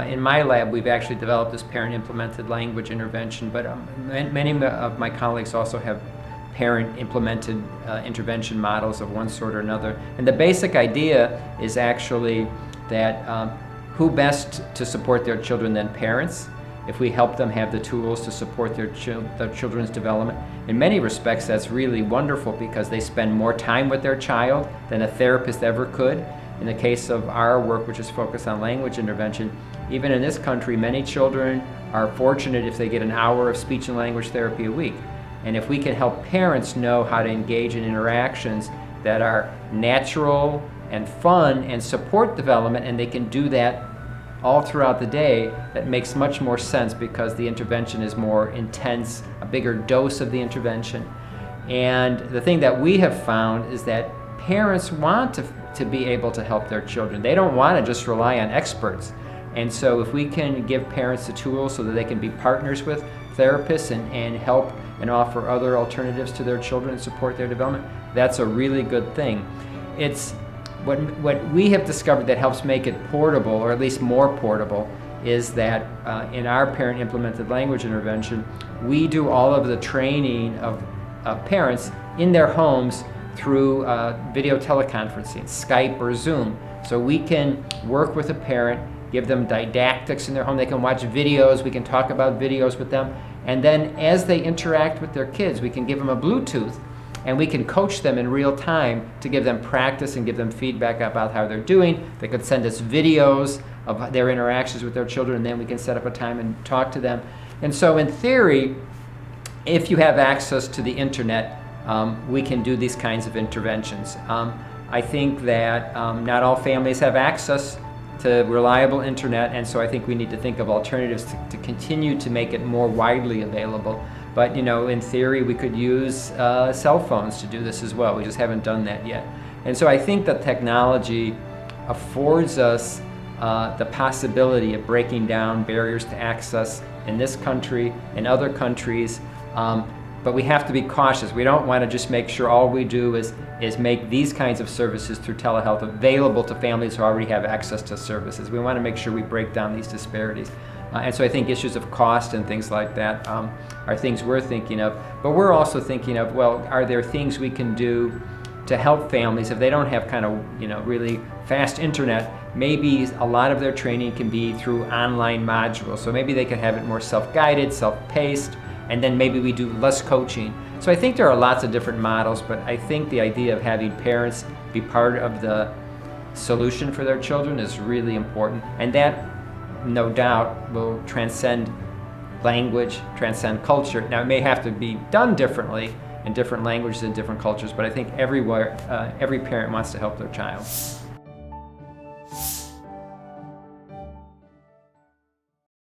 in my lab, we've actually developed this parent-implemented language intervention, but many of my colleagues also have parent-implemented intervention models of one sort or another. And the basic idea is actually that who best to support their children than parents, if we help them have the tools to support their children's development. In many respects, that's really wonderful because they spend more time with their child than a therapist ever could. In the case of our work, which is focused on language intervention, even in this country, many children are fortunate if they get an hour of speech and language therapy a week. And if we can help parents know how to engage in interactions that are natural and fun and support development, and they can do that all throughout the day, that makes much more sense because the intervention is more intense, a bigger dose of the intervention. And the thing that we have found is that parents want to be able to help their children. They don't want to just rely on experts. And so if we can give parents the tools so that they can be partners with therapists and help and offer other alternatives to their children and support their development, that's a really good thing. It's what we have discovered that helps make it portable, or at least more portable, is that in our parent-implemented language intervention, we do all of the training of parents in their homes through video teleconferencing, Skype or Zoom. So we can work with a parent, give them didactics in their home. They can watch videos, we can talk about videos with them, and then as they interact with their kids, we can give them a Bluetooth, and we can coach them in real time to give them practice and give them feedback about how they're doing. They could send us videos of their interactions with their children, and then we can set up a time and talk to them. And so in theory, if you have access to the internet, we can do these kinds of interventions. I think that not all families have access to reliable internet, and so I think we need to think of alternatives to continue to make it more widely available. But in theory, we could use cell phones to do this as well. We just haven't done that yet. And so I think that technology affords us the possibility of breaking down barriers to access in this country and other countries. But we have to be cautious. We don't want to just make sure all we do is make these kinds of services through telehealth available to families who already have access to services. We want to make sure we break down these disparities. And so I think issues of cost and things like that are things we're thinking of. But we're also thinking of, well, are there things we can do to help families if they don't have kind of, really fast internet? Maybe a lot of their training can be through online modules. So maybe they can have it more self-guided, self-paced, and then maybe we do less coaching. So I think there are lots of different models, but I think the idea of having parents be part of the solution for their children is really important. And that, no doubt, will transcend language, transcend culture. Now, it may have to be done differently in different languages and different cultures, but I think everywhere, every parent wants to help their child.